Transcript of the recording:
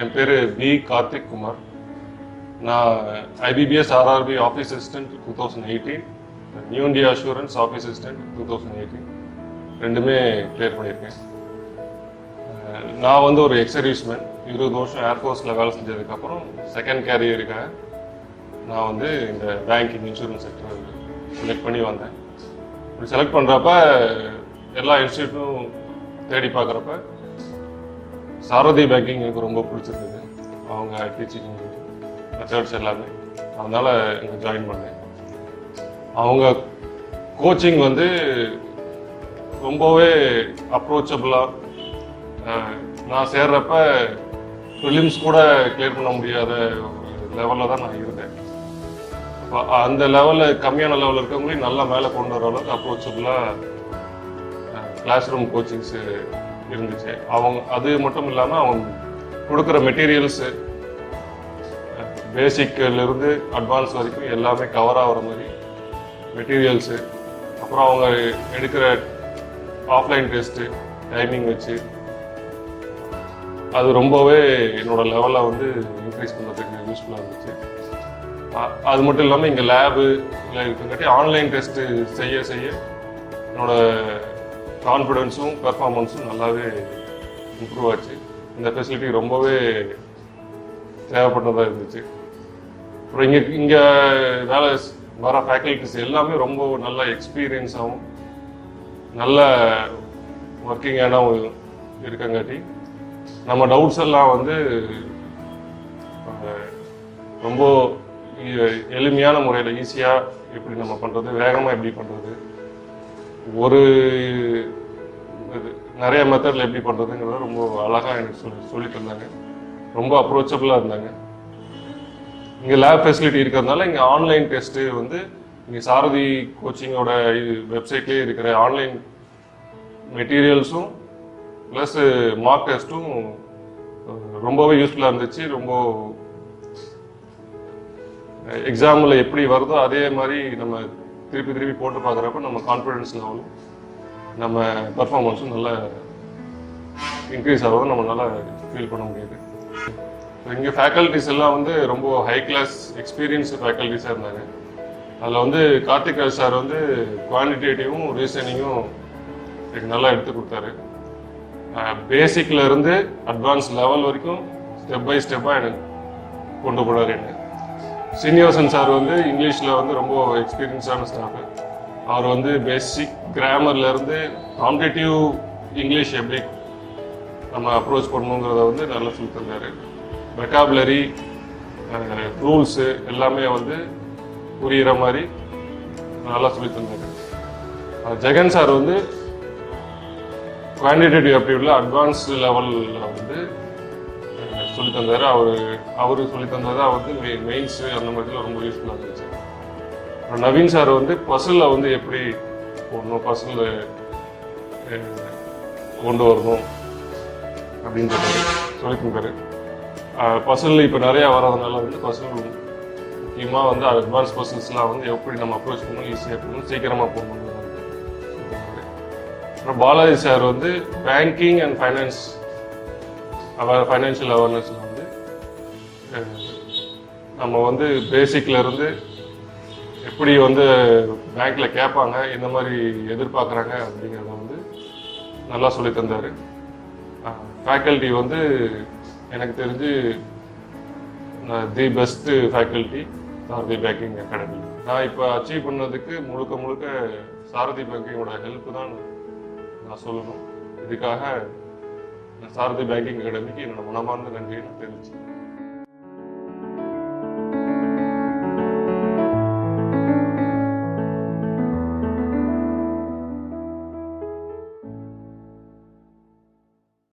என் பேர் பி கார்த்திக் குமார். நான் IBPS RRB office assistant 2018, new India assurance office assistant 2018 ரெண்டுமே clear பண்ணியிருக்கேன். நான் வந்து ஒரு எக்ஸர்வீஸ்மேன். 20 வருஷம் ஏர்ஃபோர்ஸில் வேலை செஞ்சதுக்கப்புறம் செகண்ட் கேரியருக்காக நான் வந்து இந்த பேங்கிங் இன்சூரன்ஸ் செக்டர் செலக்ட் பண்ணி வந்தேன். இப்படி செலக்ட் பண்ணுறப்ப எல்லா இன்ஸ்டியூட்டும் தேடி பார்க்குறப்ப சாரதி பேங்கிங் எனக்கு ரொம்ப பிடிச்சிருந்தது. அவங்க டீச்சிங் மெத்தட்ஸ் எல்லாமே, அதனால் இங்கே ஜாயின் பண்ணேன். அவங்க கோச்சிங் வந்து ரொம்பவே அப்ரோச்சபிளாக, நான் சேர்றப்ப ப்ரிலிம்ஸ் கூட கிளியர் பண்ண முடியாத லெவலில் தான் நான் இருந்தேன். அந்த லெவலில் கம்மியான லெவலில் இருக்கவங்களையும் நல்லா மேலே கொண்டு வர அளவுக்கு அப்ரோச்சபிளாக கிளாஸ் ரூம் கோச்சிங்ஸு இருந்துச்சு. அவங்க அது மட்டும் இல்லாமல் அவங்க கொடுக்குற மெட்டீரியல்ஸு பேசிக்கிலிருந்து அட்வான்ஸ் வரைக்கும் எல்லாமே கவர் ஆகிற மாதிரி மெட்டீரியல்ஸு, அப்புறம் அவங்க எடுக்கிற ஆஃப்லைன் டெஸ்ட்டு டைமிங் வச்சு அது ரொம்பவே என்னோடய லெவலில் வந்து இன்க்ரீஸ் பண்ணுறதுக்கு யூஸ்ஃபுல்லாக இருந்துச்சு. அது மட்டும் இல்லாமல் இங்கே லேபு இல்லை இருக்குங்காட்டி ஆன்லைன் டெஸ்ட்டு செய்ய செய்ய என்னோடய கான்ஃபிடென்ஸும் பெர்ஃபார்மன்ஸும் நல்லாவே இம்ப்ரூவ் ஆச்சு. இந்த ஃபெசிலிட்டி ரொம்பவே தேவைப்பட்டதாக இருந்துச்சு. அப்புறம் இங்கே வேலை வர ஃபேக்கல்ட்டிஸ் எல்லாமே ரொம்ப நல்ல எக்ஸ்பீரியன்ஸாகவும் நல்ல ஒர்க்கிங்காகவும் இருக்கங்காட்டி நம்ம டவுட்ஸ் எல்லாம் வந்து ரொம்ப எளிமையான முறையில் ஈஸியாக எப்படி நம்ம பண்ணுறது, வேகமாக எப்படி பண்ணுறது, ஒரு நிறைய மெத்தடில் எப்படி பண்ணுறதுங்கிறத ரொம்ப அழகாக எனக்கு சொல்லி தந்தாங்க. ரொம்ப அப்ரோச்சபிளாக இருந்தாங்க. இங்கே லேப் ஃபெசிலிட்டி இருக்கிறதுனால இங்கே ஆன்லைன் டெஸ்ட்டு வந்து இங்கே சாரதி கோச்சிங்கோட வெப்சைட்லேயே இருக்கிற ஆன்லைன் மெட்டீரியல்ஸும் ப்ளஸ் மார்க் டெஸ்ட்டும் ரொம்பவே யூஸ்ஃபுல்லாக இருந்துச்சு. ரொம்ப எக்ஸாமில் எப்படி வருதோ அதே மாதிரி நம்ம திருப்பி போட்டு பார்க்குறப்ப நம்ம கான்ஃபிடென்ஸ் லெவலும் நம்ம பர்ஃபார்மன்ஸும் நல்லா இன்க்ரீஸ் ஆகும், நம்ம நல்லா ஃபீல் பண்ண முடியுது. இங்கே ஃபேக்கல்ட்டிஸ் எல்லாம் வந்து ரொம்ப ஹை கிளாஸ் எக்ஸ்பீரியன்ஸ் ஃபேக்கல்ட்டிஸாக இருந்தாங்க. அதில் வந்து கார்த்திக் சார் வந்து குவான்டிடேட்டிவும் ரீசனிங்கும் எனக்கு நல்லா எடுத்து கொடுத்தாரு. பேசிக்கில் இருந்து அட்வான்ஸ் லெவல் வரைக்கும் ஸ்டெப் பை ஸ்டெப்பாக எனக்கு கொண்டு போனார். என்ன சீனியர்சன் சார் வந்து இங்கிலீஷில் வந்து ரொம்ப எக்ஸ்பீரியன்ஸான ஸ்டாஃபு. அவர் வந்து பேசிக் கிராமர்லேருந்து காம்படிட்டிவ் இங்கிலீஷ் எப்படி நம்ம அப்ரோச் பண்ணணுங்கிறத வந்து நல்லா சொல்லி தந்தார். வெக்காபுலரி, ரூல்ஸு எல்லாமே வந்து புரிகிற மாதிரி நல்லா சொல்லி தந்தார். ஜெகன் சார் வந்து குவான்டிடேட்டிவ் ஆப்டிடியூடில் அட்வான்ஸ் லெவலில் வந்து சொல்லி தந்தார். அவரு சொல்லி தந்ததா வந்து மெயின்ஸு அந்த மாதிரிலாம் ரொம்ப யூஸ்ஃபுல்லாக இருந்துச்சு. நவீன் சார் வந்து பசிலில் வந்து எப்படி போடணும், பசில் கொண்டு வரணும் அப்படின்னு சொல்லி தந்தார். பசில் இப்போ நிறையா வர்றதுனால வந்து பசில் முக்கியமாக வந்து அட்வான்ஸ் பசில்ஸ்லாம் வந்து எப்படி நம்ம அப்ரோச் பண்ணணும், ஈஸியாக பண்ணணும், சீக்கிரமாக போகணும். அப்புறம் பாலாஜி சார் வந்து பேங்கிங் அண்ட் ஃபைனான்ஷியல் அவேர்னஸில் வந்து நம்ம வந்து பேசிக்கில் இருந்து எப்படி வந்து பேங்க்கில் கேட்பாங்க, எந்த மாதிரி எதிர்பார்க்குறாங்க அப்படிங்கிறத வந்து நல்லா சொல்லி தந்தார். ஃபேக்கல்ட்டி வந்து எனக்கு தெரிஞ்சு தி பெஸ்ட்டு ஃபேக்கல்ட்டி சாரதி பேங்கிங் அகாடமி. நான் இப்போ அச்சீவ் பண்ணதுக்கு முழுக்க சாரதி பேங்கிங்கோட ஹெல்ப் தான் நான் சொல்லணும். இதுக்காக சாரதி பேங்கிங் அகாடமிக்கு என்னோட மனமார்ந்த நன்றியை நான் தெரிவிச்சேன்.